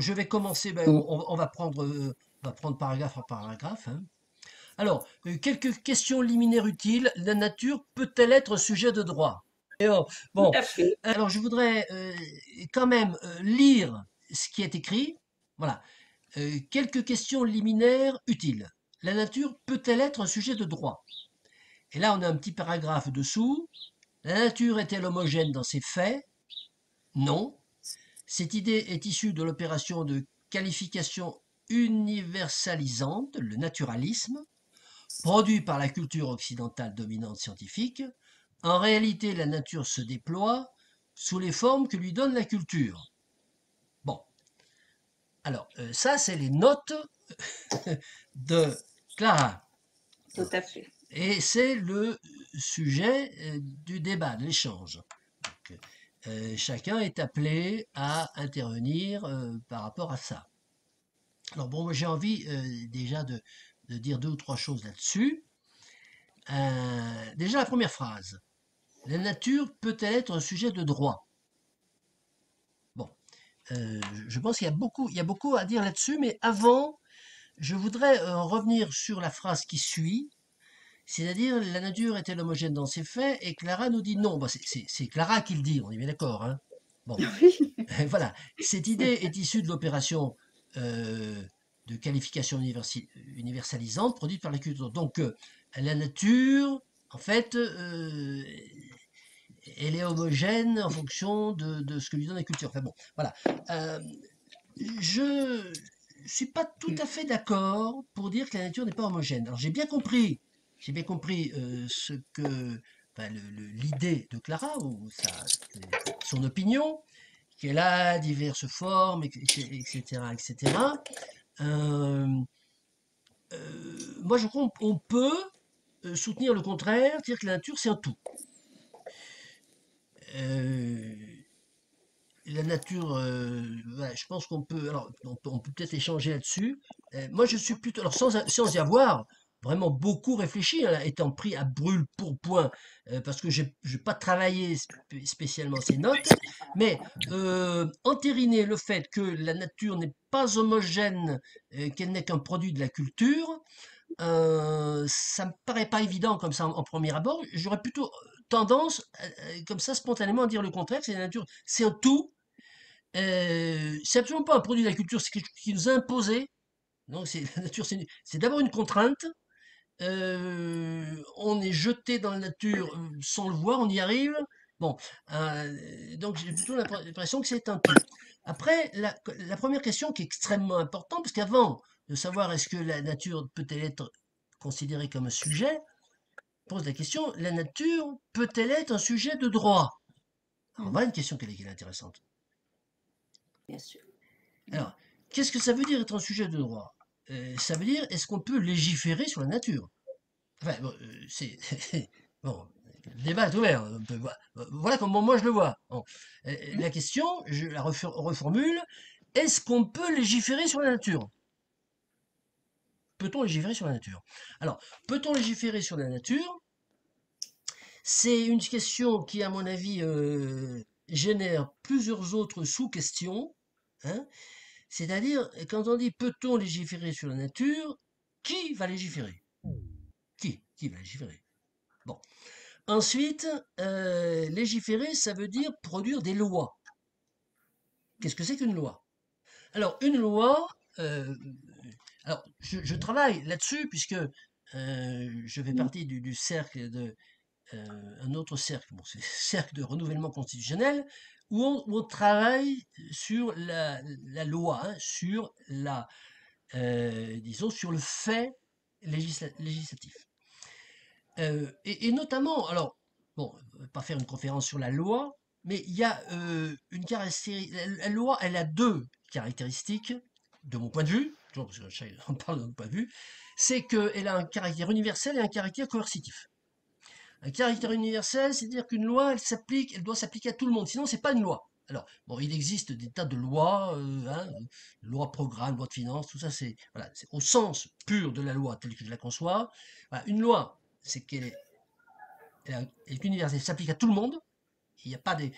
je vais commencer, ben, Ou- on va prendre paragraphe par paragraphe, hein. Alors, quelques questions liminaires utiles. La nature peut-elle être sujet de droit? Et alors, Tout bon, à fait. alors je voudrais quand même lire ce qui est écrit. Voilà. Quelques questions liminaires utiles. La nature peut-elle être un sujet de droit? Et là, on a un petit paragraphe dessous. La nature est-elle homogène dans ses faits? Non. Cette idée est issue de l'opération de qualification universalisante, le naturalisme, produit par la culture occidentale dominante scientifique. En réalité, la nature se déploie sous les formes que lui donne la culture. Bon, alors ça, c'est les notes de Clara. Tout à fait. Et c'est le sujet du débat, de l'échange. Donc, chacun est appelé à intervenir par rapport à ça. Alors bon, moi j'ai envie déjà de dire deux ou trois choses là-dessus. Déjà la première phrase. La nature peut-elle être un sujet de droit? Bon, je pense qu'il y a beaucoup à dire là-dessus, mais avant, je voudrais revenir sur la phrase qui suit, c'est-à-dire la nature est-elle homogène dans ses faits? Et Clara nous dit non. Bon, c'est Clara qui le dit, on est bien d'accord, hein? Bon, Oui. voilà. Cette idée est issue de l'opération euh, de qualification universalisante produite par la culture. Donc, la nature, en fait, elle est homogène en fonction de ce que lui donne la culture. Enfin bon, voilà. Euh, je suis pas tout à fait d'accord pour dire que la nature n'est pas homogène. Alors j'ai bien compris ce que, enfin, l'idée de Clara ou son opinion, qu'elle a diverses formes, etc., etc. Euh, Moi, je crois qu'on peut soutenir le contraire, dire que la nature c'est un tout. Euh, la nature, voilà, je pense qu'on peut, alors on peut peut-être échanger là-dessus. Moi, je suis plutôt, alors sans y avoir vraiment beaucoup réfléchi, hein, étant pris à brûle pour point, parce que j'ai pas travaillé spécialement ces notes, mais entériner le fait que la nature n'est pas homogène, qu'elle n'est qu'un produit de la culture, ça me paraît pas évident comme ça en premier abord. J'aurais plutôt tendance, comme ça, spontanément, à dire le contraire, c'est la nature, c'est un tout, c'est absolument pas un produit de la culture, c'est quelque chose qui nous a imposé. Donc c'est la nature, c'est d'abord une contrainte. On est jeté dans la nature sans le voir, on y arrive. Bon, donc j'ai plutôt l'impression que c'est un tout. Après, la première question qui est extrêmement importante, parce qu'avant de savoir est-ce que la nature peut-elle être considérée comme un sujet, pose la question, la nature peut-elle être un sujet de droit? Alors Mhm. voilà une question qui est intéressante. Bien sûr. Alors, qu'est-ce que ça veut dire être un sujet de droit? Ça veut dire, est-ce qu'on peut légiférer sur la nature? Enfin, bon, c'est... bon, le débat est ouvert. Voilà comment moi je le vois. Bon. La question, je la reformule, est-ce qu'on peut légiférer sur la nature? Peut-on légiférer sur la nature? Alors, peut-on légiférer sur la nature? C'est une question qui, à mon avis, génère plusieurs autres sous-questions, hein. C'est-à-dire, quand on dit peut-on légiférer sur la nature, qui va légiférer? Qui va légiférer? Bon. Ensuite, légiférer, ça veut dire produire des lois. Qu'est-ce que c'est qu'une loi? Alors, une loi, alors je travaille là-dessus puisque je fais partie du cercle de un autre cercle, bon, c'est le cercle de renouvellement constitutionnel, où on travaille sur la loi, hein, sur disons, sur le fait législatif. Et notamment, alors, bon, pas faire une conférence sur la loi, mais il y a une caractéristique. La loi, elle a deux caractéristiques, de mon point de vue, toujours parce que on parle de mon point de vue, c'est qu'elle a un caractère universel et un caractère coercitif. Un caractère universel, c'est-à-dire qu'une loi, elle doit s'appliquer à tout le monde, sinon c'est pas une loi. Alors, bon, il existe des tas de lois, hein, loi programme, loi de finances, tout ça, c'est voilà, c'est au sens pur de la loi telle que je la conçois. Voilà, une loi, c'est qu'elle est universelle, elle s'applique à tout le monde. Il n'y a pas des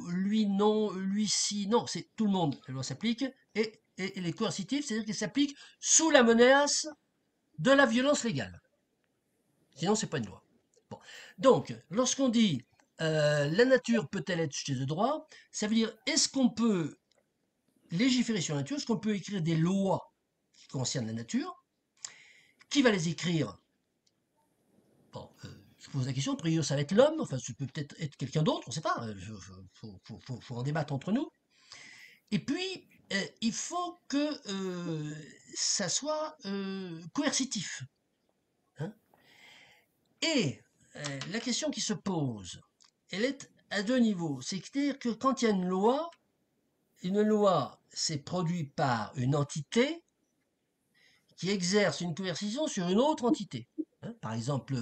lui non, lui si, non, c'est tout le monde, la loi s'applique, et les coercitifs, c'est-à-dire qu'elle s'applique sous la menace de la violence légale. Sinon, c'est pas une loi. Bon. Donc, lorsqu'on dit la nature peut-elle être sujet de droit, ça veut dire est-ce qu'on peut légiférer sur la nature, est-ce qu'on peut écrire des lois qui concernent la nature? Qui va les écrire? Bon, je pose la question, a priori ça va être l'homme, enfin ça peut peut-être être quelqu'un d'autre, on ne sait pas, faut en débattre entre nous. Et puis, il faut que ça soit coercitif. Hein. Et la question qui se pose, elle est à deux niveaux. C'est-à-dire que quand il y a une loi, c'est produit par une entité qui exerce une coercition sur une autre entité. Hein. Par exemple,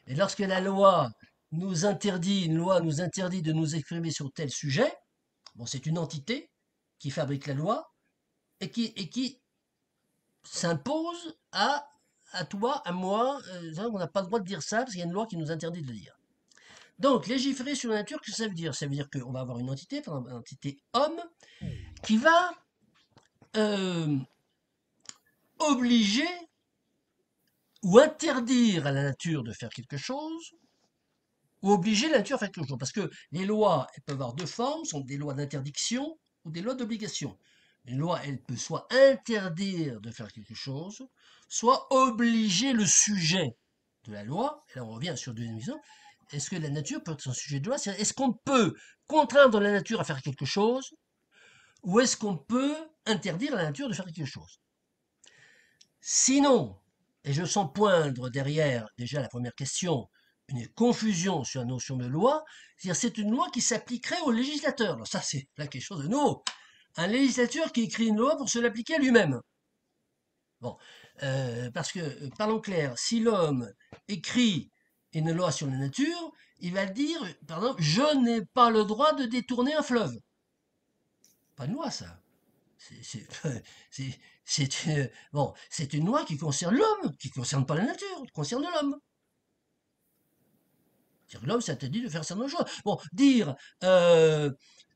et lorsque la loi nous interdit, une loi nous interdit de nous exprimer sur tel sujet, bon, c'est une entité qui fabrique la loi et qui s'impose à toi, à moi, on n'a pas le droit de dire ça parce qu'il y a une loi qui nous interdit de le dire. Donc, légiférer sur la nature, qu'est-ce que ça veut dire? Ça veut dire qu'on va avoir une entité, par exemple, une entité homme, qui va euh, obliger ou interdire à la nature de faire quelque chose, ou obliger la nature à faire quelque chose. Parce que les lois, elles peuvent avoir deux formes, sont des lois d'interdiction ou des lois d'obligation. Une loi, elle peut soit interdire de faire quelque chose, soit obliger le sujet de la loi. Et là, on revient sur deux émissions. Est-ce que la nature peut être un sujet de loi? Est-ce qu'on peut contraindre la nature à faire quelque chose, ou est-ce qu'on peut interdire à la nature de faire quelque chose? Sinon, et je sens poindre derrière déjà la première question, une confusion sur la notion de loi, c'est-à-dire c'est une loi qui s'appliquerait au législateur. Alors ça, c'est là quelque chose de nouveau. Un législateur qui écrit une loi pour se l'appliquer à lui-même. Bon, parce que, parlons clair, si l'homme écrit une loi sur la nature, il va dire, par exemple, je n'ai pas le droit de détourner un fleuve. Pas une loi, ça. C'est c'est- bon, c'est une loi qui concerne l'homme, qui ne concerne pas la nature, qui concerne l'homme. C'est-à-dire que l'homme s'interdit de faire certaines choses. Bon, dire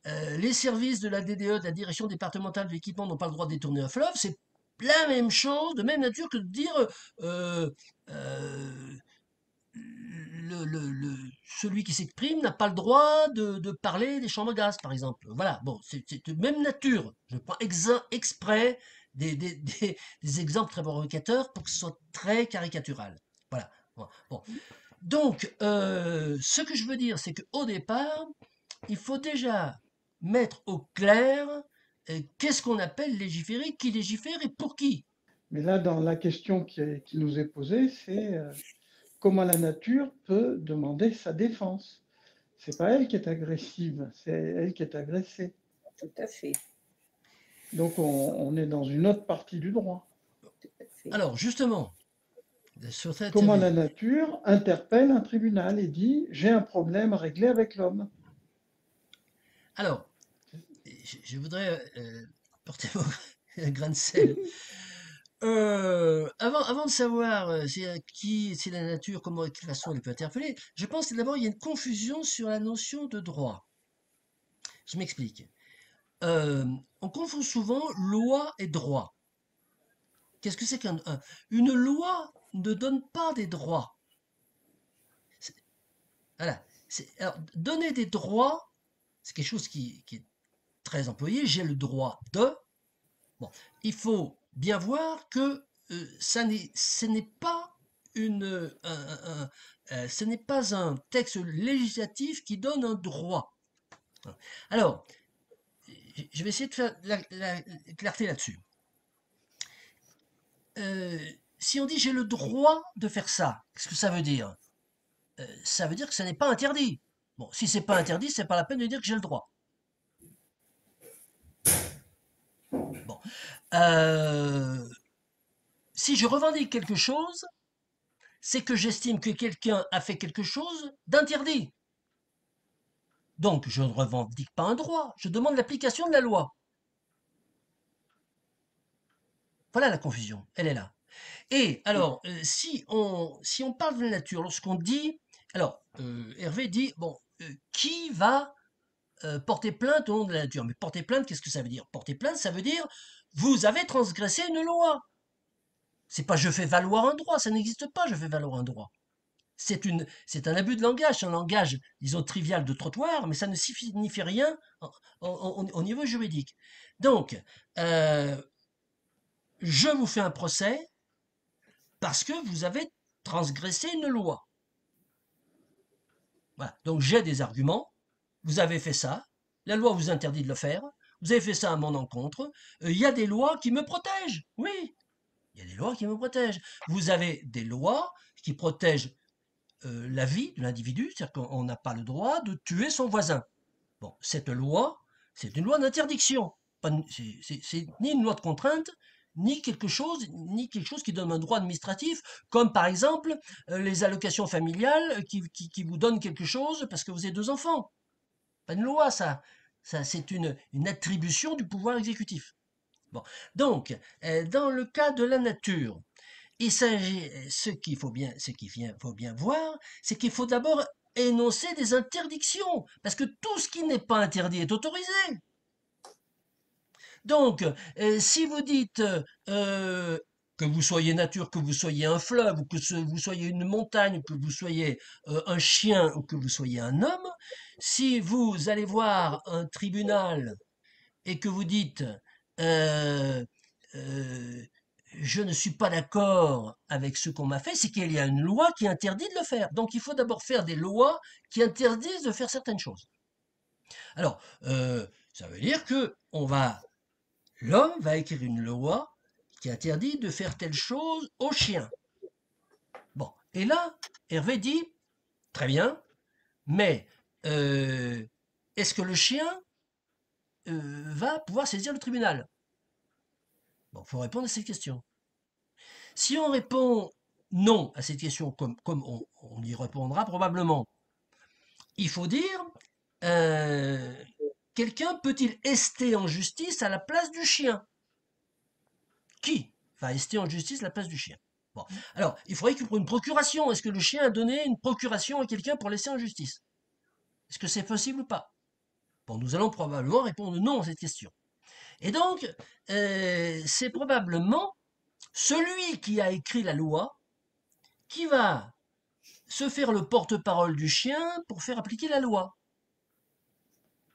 les services de la DDE, de la Direction départementale de l'équipement, n'ont pas le droit de détourner un fleuve, c'est la même chose, de même nature que de dire euh, euh, celui qui s'exprime n'a pas le droit de parler des chambres à gaz, par exemple. Voilà, bon, c'est de même nature. Je prends exprès des exemples très provocateurs pour que ce soit très caricatural. Voilà. Bon, bon. Donc, ce que je veux dire, c'est qu'au départ, il faut déjà mettre au clair qu'est-ce qu'on appelle légiférer, qui légifère et pour qui. Mais là, dans la question qui nous est posée, c'est comment la nature peut demander sa défense. C'est pas elle qui est agressive, c'est elle qui est agressée. Tout à fait. Donc on est dans une autre partie du droit. Tout à fait. Alors, justement, sur cette Comment la nature interpelle un tribunal et dit j'ai un problème à régler avec l'homme. Alors, je voudrais porter un grain de sel. Avant de savoir c'est la nature, comment, de quelle façon elle peut interpeller, je pense que d'abord il y a une confusion sur la notion de droit. Je m'explique. On confond souvent loi et droit. Qu'est-ce que c'est une loi ne donne pas des droits. Voilà. Alors, donner des droits, c'est quelque chose qui est très employé. J'ai le droit de. Bon, il faut bien voir que ce n'est pas ce n'est pas un texte législatif qui donne un droit. Alors, je vais essayer de faire la clarté là-dessus. Si on dit j'ai le droit de faire ça, qu'est-ce que ça veut dire? Ça veut dire que ça n'est pas interdit. Bon, si c'est pas interdit, c'est pas la peine de dire que j'ai le droit. Bon, euh, si je revendique quelque chose, c'est que j'estime que quelqu'un a fait quelque chose d'interdit. Donc, je ne revendique pas un droit, je demande l'application de la loi. Voilà la confusion, elle est là. Et alors, si on parle de la nature, lorsqu'on dit, alors, Hervé dit, bon, qui va porter plainte au nom de la nature? Mais porter plainte, qu'est-ce que ça veut dire? Porter plainte, ça veut dire vous avez transgressé une loi. C'est pas je fais valoir un droit, ça n'existe pas, je fais valoir un droit. C'est un abus de langage, c'est un langage, disons, trivial de trottoir, mais ça ne signifie rien au niveau juridique. Donc, je vous fais un procès parce que vous avez transgressé une loi. Voilà. Donc, j'ai des arguments, vous avez fait ça, la loi vous interdit de le faire, vous avez fait ça à mon encontre, il y a des lois qui me protègent, oui, il y a des lois qui me protègent. Vous avez des lois qui protègent la vie de l'individu, c'est-à-dire qu'on n'a pas le droit de tuer son voisin. Bon, cette loi, c'est une loi d'interdiction. C'est ni une loi de contrainte, ni quelque chose qui donne un droit administratif, comme par exemple les allocations familiales qui vous donnent quelque chose parce que vous avez 2 enfants. Pas une loi, ça. Ça, c'est une attribution du pouvoir exécutif. Bon. Donc, dans le cas de la nature, il s'agit, faut bien voir, c'est qu'il faut d'abord énoncer des interdictions, parce que tout ce qui n'est pas interdit est autorisé. Donc, si vous dites que vous soyez nature, que vous soyez un fleuve, ou que vous soyez une montagne, ou que vous soyez un chien, ou que vous soyez un homme, si vous allez voir un tribunal et que vous dites euh, euh, je ne suis pas d'accord avec ce qu'on m'a fait, c'est qu'il y a une loi qui interdit de le faire. Donc il faut d'abord faire des lois qui interdisent de faire certaines choses. Alors, ça veut dire que l'homme va écrire une loi qui interdit de faire telle chose au chien. Bon, et là, Hervé dit, très bien, mais est-ce que le chien va pouvoir saisir le tribunal? Bon, il faut répondre à cette question. Si on répond non à cette question, comme on y répondra probablement, il faut dire euh, quelqu'un peut-il ester en justice à la place du chien? Qui va ester en justice à la place du chien? Bon, alors, il faudrait qu'il y ait une procuration. Est-ce que le chien a donné une procuration à quelqu'un pour laisser en justice? Est-ce que c'est possible ou pas? Bon, nous allons probablement répondre non à cette question. Et donc, c'est probablement celui qui a écrit la loi qui va se faire le porte-parole du chien pour faire appliquer la loi.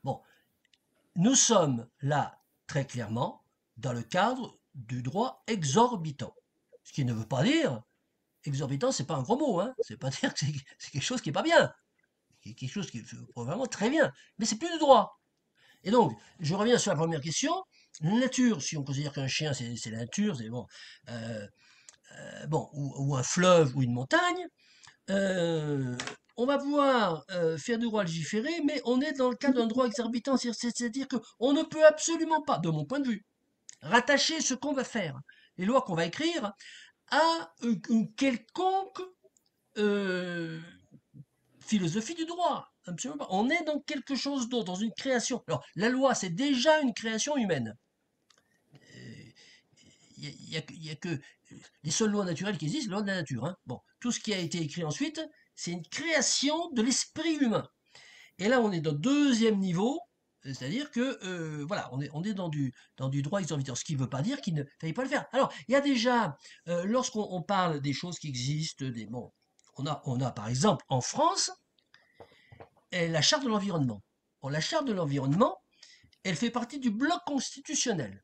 Bon, nous sommes là très clairement dans le cadre du droit exorbitant. Ce qui ne veut pas dire, exorbitant, c'est pas un gros mot, hein, c'est pas dire que c'est quelque chose qui est pas bien, c'est quelque chose qui est vraiment très bien, mais c'est plus du droit. Et donc, je reviens sur la première question. La nature, si on considère qu'un chien c'est la nature, c'est bon, ou un fleuve ou une montagne, euh, on va pouvoir faire du droit légiféré, mais on est dans le cadre d'un droit exorbitant, c'est-à-dire qu'on ne peut absolument pas, de mon point de vue, rattacher ce qu'on va faire, les lois qu'on va écrire, à une quelconque euh, philosophie du droit. Absolument pas. On est dans quelque chose d'autre, dans une création. Alors, la loi, c'est déjà une création humaine. Il n'y a que les seules lois naturelles qui existent, les lois de la nature. Hein. Bon, tout ce qui a été écrit ensuite, c'est une création de l'esprit humain. Et là, on est dans le deuxième niveau, c'est-à-dire que voilà, on est dans du droit exorbitant, ce qui ne veut pas dire qu'il ne fallait pas le faire. Alors, il y a déjà, lorsqu'on parle des choses qui existent, bon, on a par exemple en France la charte de l'environnement. Bon, la charte de l'environnement, elle fait partie du bloc constitutionnel.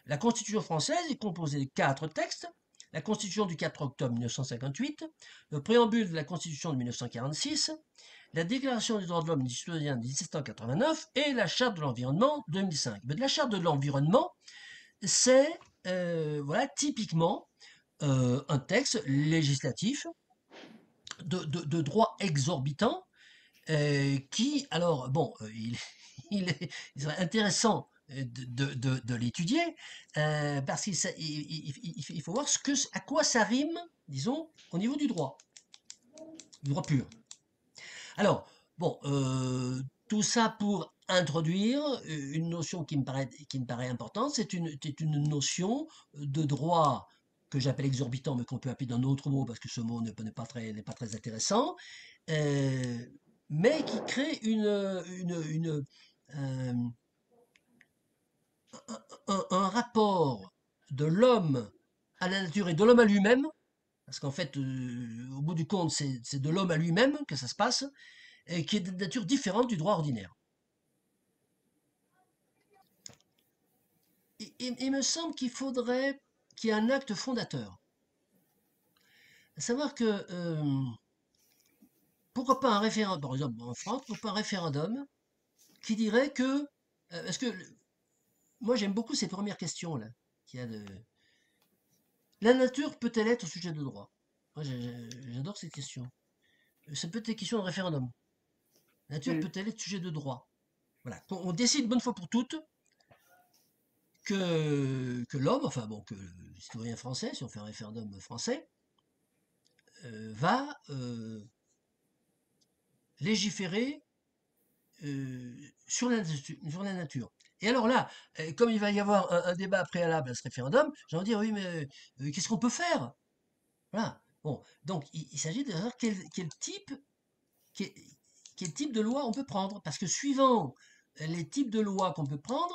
La Constitution française est composée de 4 textes. La Constitution du 4 octobre 1958, le préambule de la Constitution de 1946, la Déclaration des droits de l'homme et du citoyen de 1789 et la Charte de l'environnement 2005. Mais la Charte de l'environnement, c'est voilà, typiquement un texte législatif de droit exorbitant qui, alors, bon, il serait intéressant de l'étudier parce qu'il faut voir à quoi ça rime, disons, au niveau du droit pur. Alors, bon, tout ça pour introduire une notion qui me paraît importante, c'est une notion de droit que j'appelle exorbitant, mais qu'on peut appeler d'un autre mot, parce que ce mot n'est pas très intéressant, euh, mais qui crée euh, un rapport de l'homme à la nature et de l'homme à lui-même, parce qu'en fait, au bout du compte, c'est de l'homme à lui-même que ça se passe, et qui est de nature différente du droit ordinaire. Il me semble qu'il faudrait qu'il y ait un acte fondateur. À savoir que, pourquoi pas un référendum, par exemple en France, pourquoi pas un référendum qui dirait que, parce que moi j'aime beaucoup ces premières questions-là, qu'il y a de, la nature peut-elle être sujet de droit? Moi j'adore cette question. Ça peut être une question de référendum. La nature Mm. peut-elle être sujet de droit? Voilà, on décide bonne fois pour toutes que l'homme, enfin bon, que le citoyen français, si on fait un référendum français, va légiférer sur la nature. Et alors là, comme il va y avoir un débat préalable à ce référendum, j'ai envie de dire, oui, mais qu'est-ce qu'on peut faire? Voilà. Bon, donc il s'agit de savoir quel, quel type de loi on peut prendre. Parce que suivant les types de lois qu'on peut prendre,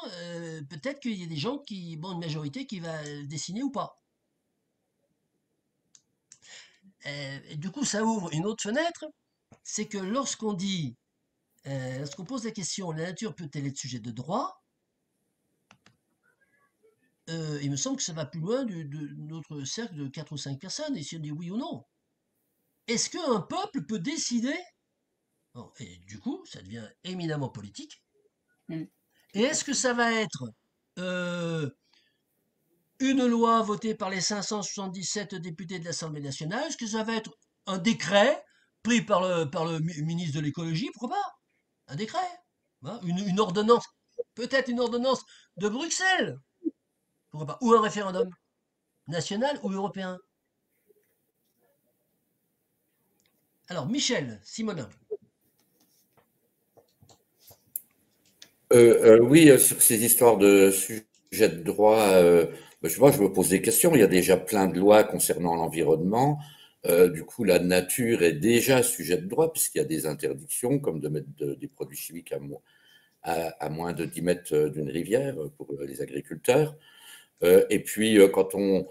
peut-être qu'il y a des gens qui, bon, une majorité qui va dessiner ou pas. Et du coup, ça ouvre une autre fenêtre, c'est que lorsqu'on dit, lorsqu'on pose la question, la nature peut-elle être sujet de droit? Il me semble que ça va plus loin de notre cercle de 4 ou 5 personnes, et si on dit oui ou non. Est-ce qu'un peuple peut décider? Bon, et du coup, ça devient éminemment politique. Mm. Et Tout à est-ce que fait. ça va être euh, une loi votée par les 577 députés de l'Assemblée nationale? Est-ce que ça va être un décret pris par le ministre de l'écologie? Pourquoi pas? Un décret, hein, une ordonnance, peut-être une ordonnance de Bruxelles, pourquoi pas? Ou un référendum national ou européen. Alors, Michel, Simonin. Oui, sur ces histoires de sujets de droit, je me pose des questions. Il y a déjà plein de lois concernant l'environnement. Du coup, la nature est déjà sujet de droit puisqu'il y a des interdictions, comme de mettre des produits chimiques à moins de 10 mètres d'une rivière pour les agriculteurs. Et puis, quand on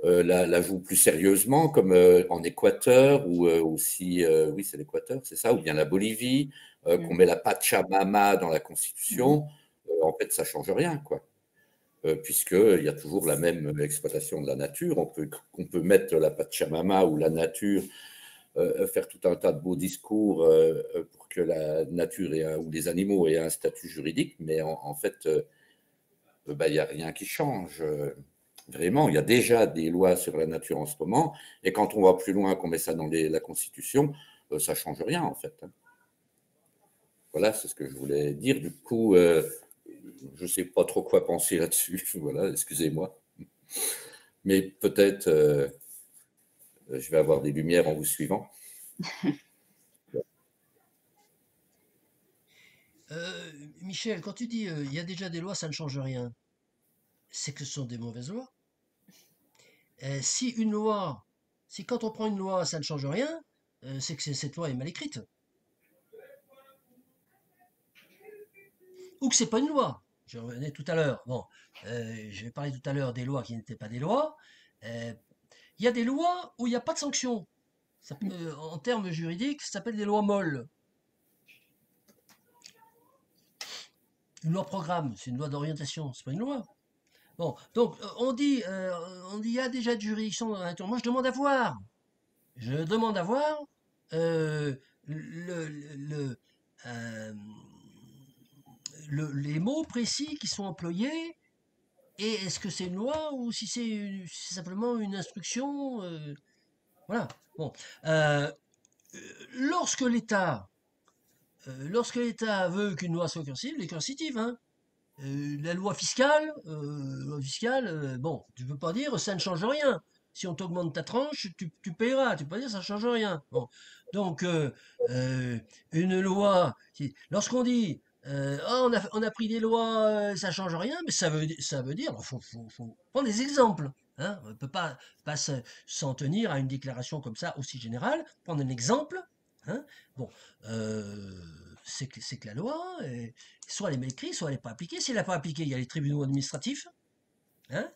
la joue plus sérieusement, comme en Équateur ou aussi, oui, c'est l'Équateur, c'est ça, ou bien la Bolivie, qu'on Mm. met la Pachamama dans la Mm. Constitution, en fait, ça change rien, quoi. Puisqu'il y a toujours la même exploitation de la nature. On peut mettre la Pachamama ou la nature, faire tout un tas de beaux discours pour que la nature ou les animaux aient un statut juridique, mais en fait, bah, il n'y a rien qui change. Vraiment, il y a déjà des lois sur la nature en ce moment, et quand on va plus loin, qu'on met ça dans la Constitution, ça ne change rien en fait. Voilà, c'est ce que je voulais dire. Du coup, je ne sais pas trop quoi penser là-dessus. Voilà, excusez-moi. Mais peut-être je vais avoir des lumières en vous suivant. Michel, quand tu dis il y a déjà des lois, ça ne change rien, c'est que ce sont des mauvaises lois. Si une loi, si quand on prend une loi, ça ne change rien, c'est que cette loi est mal écrite. Ou que c'est pas une loi. Je revenais tout à l'heure. Bon, je vais parler tout à l'heure des lois qui n'étaient pas des lois. Euh, Il y a des lois où il n'y a pas de sanction. En termes juridiques, ça s'appelle des lois molles. Une loi programme, c'est une loi d'orientation, c'est pas une loi. Bon, donc on dit il y a déjà de juridiction dans la nature. Moi, je demande à voir. Je demande à voir euh, euh, les mots précis qui sont employés. Et est-ce que c'est une loi ou si c'est simplement une instruction? Voilà. Bon. Euh, lorsque lorsque l'État veut qu'une loi soit cursive, elle est cursitive, hein. Loi fiscale, bon, tu peux pas dire ça ne change rien. Si on t'augmente ta tranche, tu payeras. Tu peux pas dire ça ne change rien. Bon, donc une loi, lorsqu'on dit ah, on a pris des lois, ça change rien, mais ça veut dire, faut prendre des exemples. Hein, on ne peut pas s'en tenir à une déclaration comme ça aussi générale. Prendre un exemple, Hein. Bon, c'est que la loi, soit elle est mal écrite, soit elle n'est pas appliquée. Si elle n'est pas appliquée, il y a les tribunaux administratifs, hein,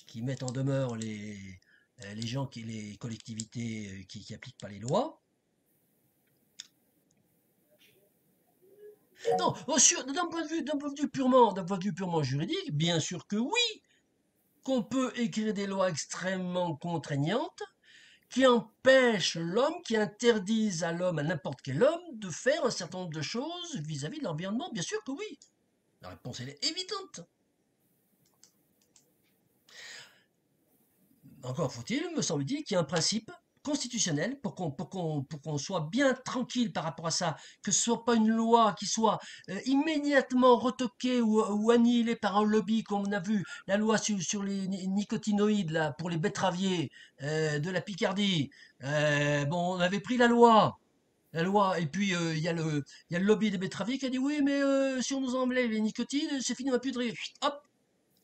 qui mettent en demeure les gens, les collectivités qui n'appliquent pas les lois. Non, d'un point de vue purement juridique, bien sûr que oui, qu'on peut écrire des lois extrêmement contraignantes qui empêchent l'homme, qui interdisent à l'homme, à n'importe quel homme, de faire un certain nombre de choses vis-à-vis de l'environnement. Bien sûr que oui. La réponse, elle est évidente. Encore faut-il, me semble-t-il, qu'il y ait un principe constitutionnel pour qu'on soit bien tranquille par rapport à ça, que ce soit pas une loi qui soit immédiatement retoquée ou annihilée par un lobby, comme on a vu la loi sur les nicotinoïdes là, pour les betteraviers de la Picardie. Bon, on avait pris la loi, et puis il y a le lobby des betteraviers qui a dit oui, mais si on nous enlève les nicotines, c'est fini, on va plus de rire. Hop,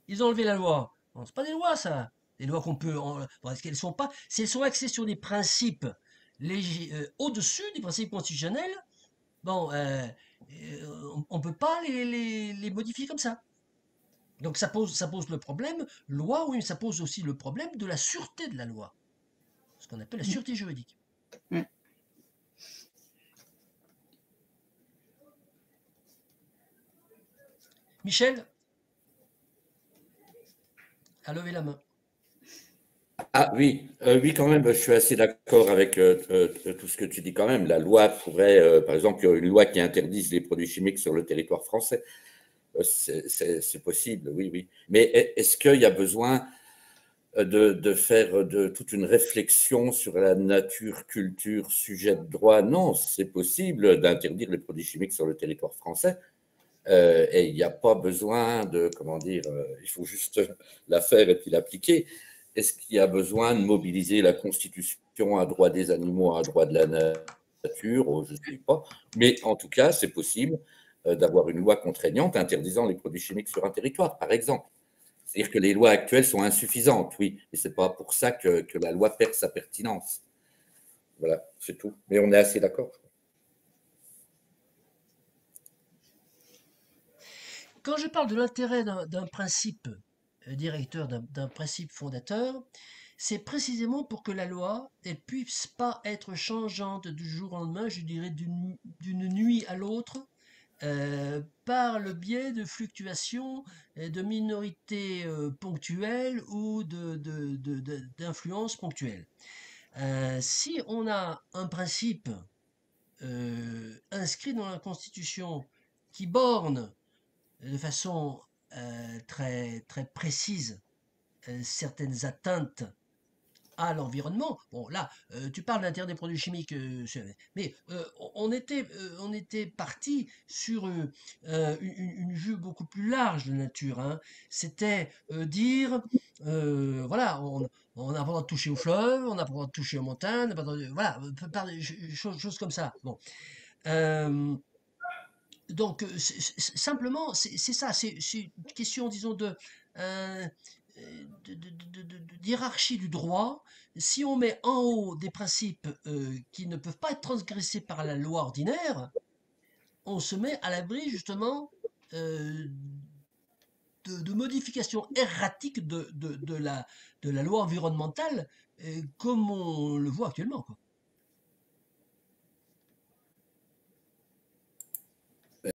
ils ont enlevé la loi. Bon, c'est pas des lois, ça. Des lois qu'on peut. Bon, est-ce qu'elles sont pas. Si elles sont axées sur des principes au-dessus des principes constitutionnels, bon, on ne peut pas les modifier comme ça. Donc ça pose le problème, loi, oui, mais ça pose aussi le problème de la sûreté de la loi. Ce qu'on appelle la sûreté juridique. Mm. Michel a levé la main. Ah oui, oui, quand même, je suis assez d'accord avec tout ce que tu dis quand même. La loi pourrait, par exemple, une loi qui interdise les produits chimiques sur le territoire français, c'est possible, oui, oui. Mais est-ce qu'il y a besoin de faire toute une réflexion sur la nature, culture, sujet de droit? Non, c'est possible d'interdire les produits chimiques sur le territoire français. Et il n'y a pas besoin de, comment dire, il faut juste la faire et puis l'appliquer. Est-ce qu'il y a besoin de mobiliser la Constitution, un droit des animaux, un droit de la nature? Je ne sais pas. Mais en tout cas, c'est possible d'avoir une loi contraignante interdisant les produits chimiques sur un territoire, par exemple. C'est-à-dire que les lois actuelles sont insuffisantes, oui, et ce n'est pas pour ça que la loi perd sa pertinence. Voilà, c'est tout. Mais on est assez d'accord. Quand je parle de l'intérêt d'un principe directeur, d'un principe fondateur, c'est précisément pour que la loi ne puisse pas être changeante du jour au lendemain, je dirais d'une nuit à l'autre, par le biais de fluctuations de minorités ponctuelles ou d'influences ponctuelles. Si on a un principe inscrit dans la Constitution qui borne de façon très, très précise certaines atteintes à l'environnement. Bon, là, tu parles d'intérêt des produits chimiques, mais on était parti sur une vue beaucoup plus large de nature. Hein. C'était dire, voilà, on n'a pas le droit de toucher au fleuve, on n'a pas le droit de toucher aux montagnes, on n'a pas le droit de, voilà, choses comme ça. Bon. Donc, simplement, c'est ça, c'est une question, disons, d'hiérarchie du droit. Si on met en haut des principes qui ne peuvent pas être transgressés par la loi ordinaire, on se met à l'abri, justement, de modifications erratiques de la loi environnementale, comme on le voit actuellement, quoi.